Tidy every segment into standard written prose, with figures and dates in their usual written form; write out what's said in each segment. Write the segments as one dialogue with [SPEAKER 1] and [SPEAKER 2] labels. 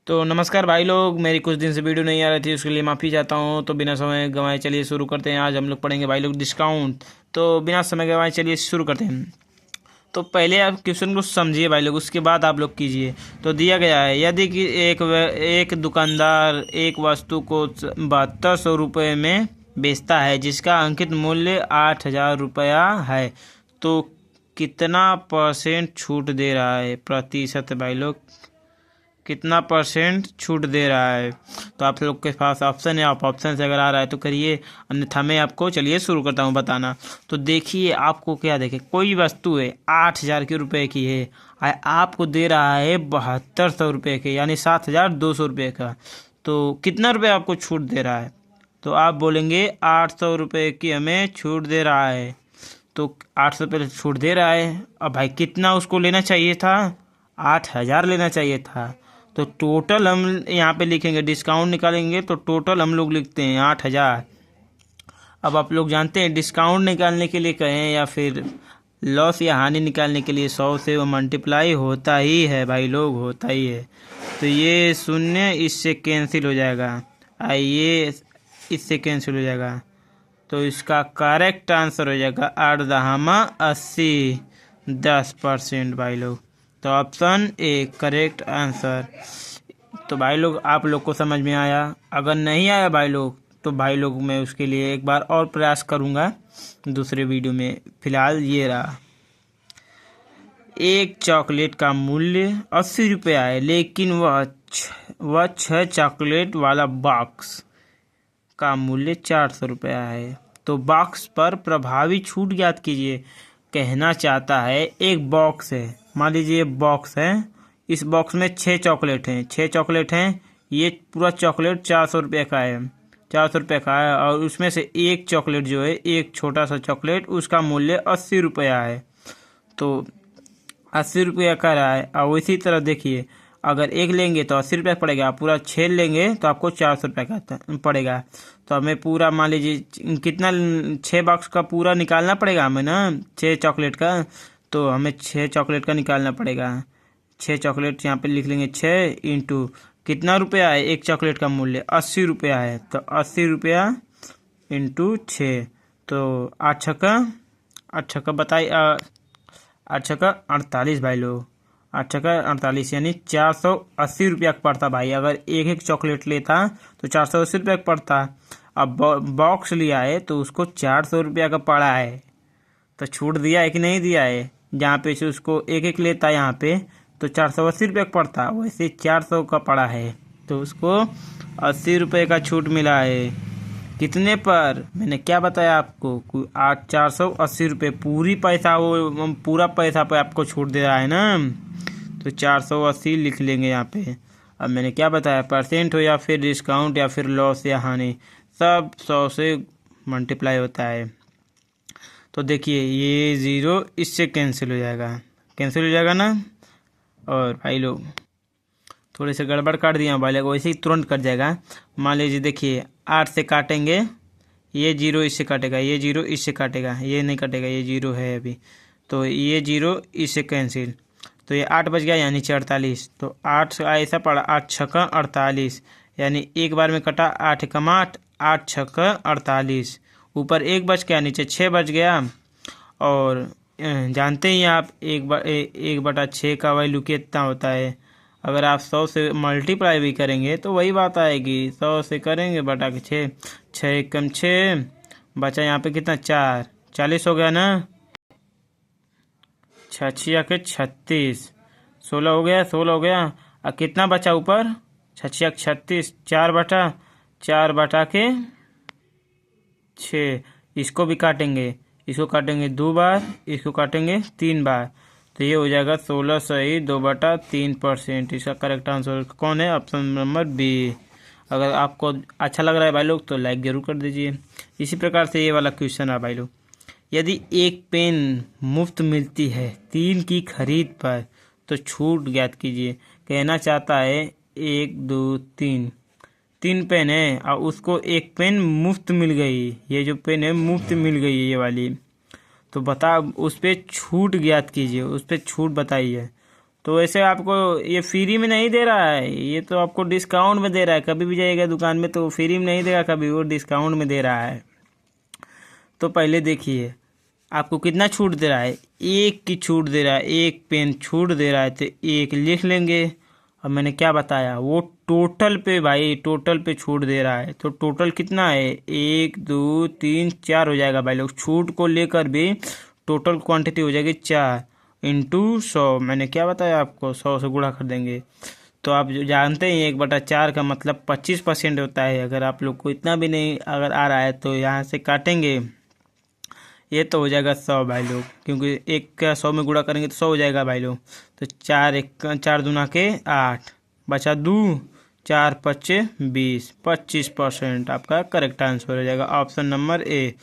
[SPEAKER 1] तो नमस्कार भाई लोग, मेरी कुछ दिन से वीडियो नहीं आ रही थी, उसके लिए माफ़ी चाहता हूँ। तो बिना समय गंवाए चलिए शुरू करते हैं। आज हम लोग पढ़ेंगे भाई लोग डिस्काउंट। तो बिना समय गंवाए चलिए शुरू करते हैं। तो पहले आप क्वेश्चन को समझिए भाई लोग, उसके बाद आप लोग कीजिए। तो दिया गया है, यदि कि एक दुकानदार एक वस्तु को 7200 रुपये में बेचता है जिसका अंकित मूल्य 8000 रुपया है, तो कितना परसेंट छूट दे रहा है? प्रतिशत भाई लोग, कितना परसेंट छूट दे रहा है? तो आप लोग के पास ऑप्शन है, आप ऑप्शन से अगर आ रहा है तो करिए, अन्यथा मैं आपको चलिए शुरू करता हूँ बताना। तो देखिए, आपको क्या देखे, कोई वस्तु है 8000 रुपये की है, आपको दे रहा है 7200 रुपये के, यानी 7200 रुपये का। तो कितना रुपये आपको छूट दे रहा है? तो आप बोलेंगे 800 रुपये की हमें छूट दे रहा है। तो 800 रुपये छूट दे रहा है। अब भाई कितना उसको लेना चाहिए था? 8000 लेना चाहिए था। तो टोटल हम यहाँ पे लिखेंगे, डिस्काउंट निकालेंगे तो टोटल हम लोग लिखते हैं 8000। अब आप लोग जानते हैं, डिस्काउंट निकालने के लिए कहें या फिर लॉस या हानि निकालने के लिए 100 से वो मल्टीप्लाई होता ही है भाई लोग, होता ही है। तो ये शून्य इससे कैंसिल हो जाएगा, ये इससे कैंसिल हो जाएगा। तो इसका करेक्ट आंसर हो जाएगा 8 दहामा 80, 10% भाई लोग। तो ऑप्शन ए करेक्ट आंसर। तो भाई लोग, आप लोग को समझ में आया? अगर नहीं आया भाई लोग, तो भाई लोग मैं उसके लिए एक बार और प्रयास करूँगा दूसरे वीडियो में। फिलहाल ये रहा, एक चॉकलेट का मूल्य 80 रुपया है, लेकिन वह 6 चॉकलेट वाला बॉक्स का मूल्य 400 रुपया है। तो बॉक्स पर प्रभावी छूट ज्ञात कीजिए। कहना चाहता है, एक बॉक्स है, मान लीजिए बॉक्स है, इस बॉक्स में 6 चॉकलेट हैं, 6 चॉकलेट हैं, ये पूरा चॉकलेट 400 रुपये का है, 400 रुपये का है। और उसमें से एक चॉकलेट जो है, एक छोटा सा चॉकलेट, उसका मूल्य 80 रुपया है। तो 80 रुपया का रहा है। और इसी तरह देखिए, अगर एक लेंगे तो 80 रुपया पड़ेगा, पूरा 6 लेंगे तो आपको 400 रुपया का पड़ेगा। तो हमें पूरा मान लीजिए कितना, 6 बॉक्स का पूरा निकालना पड़ेगा हमें ना, 6 चॉकलेट का। तो हमें 6 चॉकलेट का निकालना पड़ेगा। 6 चॉकलेट यहाँ पे लिख लेंगे, 6 इंटू कितना रुपया है, एक चॉकलेट का मूल्य 80 रुपया है। तो 80 रुपया इंटू 6, तो 8 छक्का बताइए, 8 छक्का 48 भाई लोग, 8 छक्का 48, यानी 480 रुपया का पड़ता भाई। अगर एक एक चॉकलेट लेता तो 480 रुपया का पड़ता। अब बॉक्स लिया है तो उसको 400 रुपया का पड़ा है। तो छूट दिया है कि नहीं दिया है? जहाँ पे से उसको एक एक लेता है यहाँ पे, तो 480 रुपया का पड़ता, वैसे 400 का पड़ा है, तो उसको 80 रुपये का छूट मिला है। कितने पर? मैंने क्या बताया आपको, 480 रुपये पूरी पैसा, वो पूरा पैसा पे आपको छूट दे रहा है ना। तो 480 लिख लेंगे यहाँ पे। अब मैंने क्या बताया, परसेंट हो या फिर डिस्काउंट या फिर लॉस या हानि, सब 100 से मल्टीप्लाई होता है। तो देखिए, ये 0 इससे कैंसिल हो जाएगा, कैंसिल हो जाएगा ना। और भाई लोग थोड़े से गड़बड़ काट दिया भाई लोग, वैसे ही तुरंत कट जाएगा। मान लीजिए देखिए, 8 से काटेंगे, ये 0 इससे काटेगा, ये 0 इससे काटेगा, ये नहीं कटेगा, ये 0 है अभी, तो ये 0 इससे कैंसिल। तो ये 8 बच गया, यानी 48। तो 8 से ऐसा पड़ा, 8 छक्का 48, यानी एक बार में कटा, 8 कम 8, 8 छक्का 48, ऊपर 1 बच गया, नीचे 6 बच गया। और जानते ही आप, 1/6 का वैल्यू कितना होता है? अगर आप 100 से मल्टीप्लाई भी करेंगे तो वही बात आएगी, 100 से करेंगे बटा के 6, 6 कम 6 बचा यहाँ पे कितना, 4, 40 हो गया ना, 6 के 36, 16 हो गया, 16 हो गया। और कितना बचा ऊपर, 6 36, 4 बटा के 6। इसको भी काटेंगे, इसको काटेंगे 2 बार, इसको काटेंगे 3 बार, तो ये हो जाएगा 16 सही 2/3%। इसका करेक्ट आंसर कौन है? Option number B. अगर आपको अच्छा लग रहा है भाई लोग तो लाइक ज़रूर कर दीजिए। इसी प्रकार से ये वाला क्वेश्चन है भाई लोग, यदि एक पेन मुफ्त मिलती है 3 की खरीद पर, तो छूट ज्ञात कीजिए। कहना चाहता है 1 2 3 पेन है और उसको एक पेन मुफ्त मिल गई, ये जो पेन है मुफ्त मिल गई है ये वाली, तो बता, उस पर छूट ज्ञात कीजिए, उस पर छूट बताइए। तो वैसे आपको ये फ्री में नहीं दे रहा है, ये तो आपको डिस्काउंट में दे रहा है। कभी भी जाइएगा दुकान में तो फ्री में नहीं देगा, कभी वो डिस्काउंट में दे रहा है। तो पहले देखिए आपको कितना छूट दे रहा है, 1 की छूट दे रहा है, 1 पेन छूट दे रहा है, तो 1 लिख लेंगे। अब मैंने क्या बताया, वो टोटल पे भाई, टोटल पे छूट दे रहा है। तो टोटल कितना है, 1 2 3 4 हो जाएगा भाई लोग। छूट को लेकर भी टोटल क्वांटिटी हो जाएगी 4 इंटू 100। मैंने क्या बताया आपको, 100 से गुणा कर देंगे। तो आप जो जानते हैं 1/4 का मतलब 25% होता है। अगर आप लोग को इतना भी नहीं अगर आ रहा है तो यहाँ से काटेंगे, ये तो हो जाएगा 100 भाई लोग, क्योंकि 1 का 100 में गुणा करेंगे तो 100 हो जाएगा भाई लोग। तो 4 दूना के 8 बचा 2, 4 5 20, 25% आपका करेक्ट आंसर हो जाएगा, ऑप्शन नंबर ए।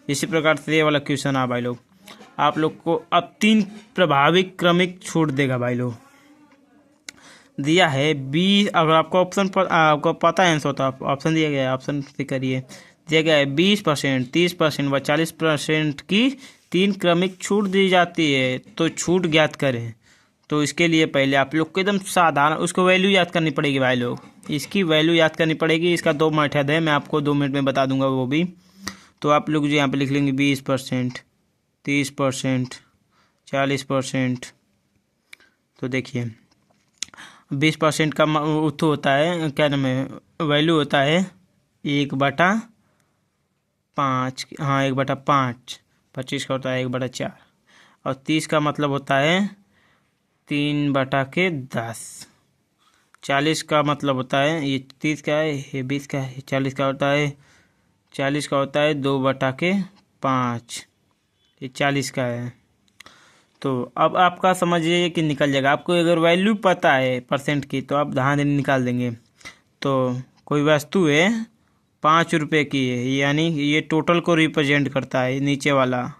[SPEAKER 1] इसी प्रकार से ये वाला क्वेश्चन आ भाई लोग, आप लोग को अब 3 प्रभावी क्रमिक छूट देगा भाई लोग। दिया है 20, अगर आपको ऑप्शन पर आपको पता है आंसर तो आप ऑप्शन दिया गया है, ऑप्शन से करिए। दिया गया है 20%, 30% व 40% की 3 क्रमिक छूट दी जाती है, तो छूट ज्ञात करें। तो इसके लिए पहले आप लोग को एकदम साधारण उसको वैल्यू याद करनी पड़ेगी भाई लोग, इसकी वैल्यू याद करनी पड़ेगी। इसका 2 मेथड है, मैं आपको 2 मिनट में बता दूंगा वो भी। तो आप लोग जो यहाँ पे लिख लेंगे 20%, 30%, 40%। तो देखिए 20% का उत्तर होता है, क्या नाम है, वैल्यू होता है 1/5। हाँ 1/5। 25 का होता है 1/4। और 30 का मतलब होता है 3/10। 40 का मतलब होता है, ये 30 का है, ये 20 का है, 40 का होता है 2/5। ये 40 का है। तो अब आपका समझिए कि निकल जाएगा। आपको अगर वैल्यू पता है परसेंट की तो आप धान निकाल देंगे। तो कोई वस्तु है 5 रुपये की है, यानी ये टोटल को रिप्रेजेंट करता है। नीचे वाला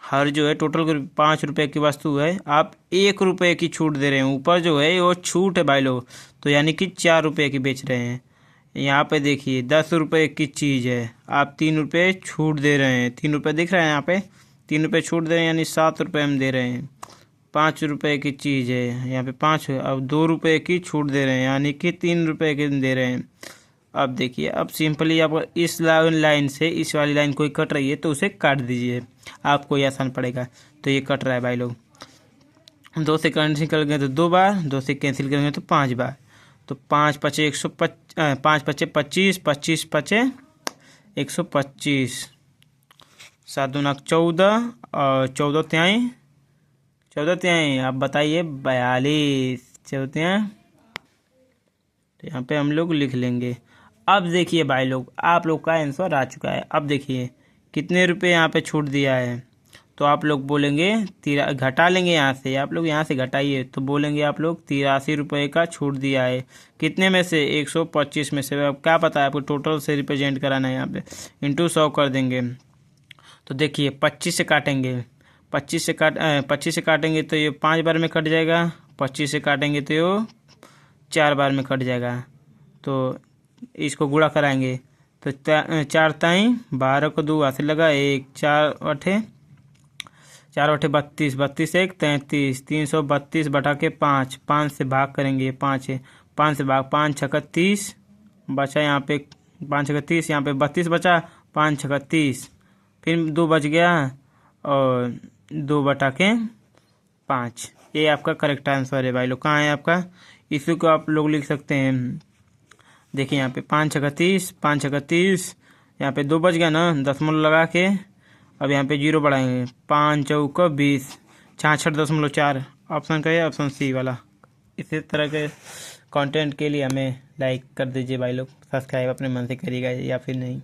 [SPEAKER 1] हर जो है टोटल को 5 रुपये की वस्तु है, आप 1 रुपये की छूट दे रहे हैं। ऊपर जो है वो छूट है भाई लोग, तो यानी कि 4 रुपये की बेच रहे हैं। यहाँ पे देखिए 10 रुपये की चीज़ है, आप 3 रुपये छूट दे रहे हैं। 3 रुपये दिख रहे हैं यहाँ पे, 3 रुपये छूट दे रहे हैं, यानी 7 रुपये हम दे रहे हैं। 5 रुपये की चीज़ है, यहाँ पे 5 है, अब 2 रुपये की छूट दे रहे हैं, यानी कि 3 रुपये की दे रहे हैं। अब देखिए, अब सिंपली आप इस लाइन से इस वाली लाइन कोई कट रही है तो उसे काट दीजिए, आपको ये आसान पड़ेगा। तो ये कट रहा है भाई लोग, 2 से कैंसिल करेंगे तो 2 बार, 2 से कैंसिल करेंगे तो 5 बार। तो 5 5 5 5 25, 25 5 125, 7 दूना 14 और 14 त्याई, 14 त्याई आप बताइए 42, 14 त्याई। तो यहाँ पे हम लोग लिख लेंगे। अब देखिए भाई लोग, आप लोग का आंसर आ चुका है। अब देखिए कितने रुपए यहाँ पे छूट दिया है, तो आप लोग बोलेंगे घटा लेंगे यहाँ से, आप लोग यहाँ से घटाइए तो बोलेंगे आप लोग 83 रुपये का छूट दिया है। कितने में से, 125 में से। अब क्या पता है आपको, टोटल से रिप्रेजेंट कराना है, यहाँ पे इंटू 100 कर देंगे। तो देखिए 25 से काटेंगे, 25 से काटेंगे तो ये 5 बार में कट जाएगा, 25 से काटेंगे तो ये 4 बार में कट जाएगा। तो इसको गुणा कराएंगे तो 4 ताई 12 को 2 हाथ से लगा, 1 4 8 32, 32 1 33, 332 बटा के 5, 5 से भाग करेंगे, 5 है, 5 से भाग, 5 6 30 बचा, यहाँ पे 5 6 30, यहाँ पे 32 बचा, 5 6 30, फिर 2 बच गया और 2 बटा के 5। ये आपका करेक्ट आंसर है भाई लोग। कहाँ है आपका, इसी को आप लोग लिख सकते हैं। देखिए यहाँ पे 5 6 30, 5 6 30, यहाँ पे 2 बच गया ना, दशमलव लगा के। अब यहाँ पे 0 बढ़ाएंगे, 5 चौका 20, 66.4। ऑप्शन का है, ऑप्शन सी वाला। इसी तरह के कंटेंट के लिए हमें लाइक कर दीजिए भाई लोग, सब्सक्राइब अपने मन से करिएगा या फिर नहीं।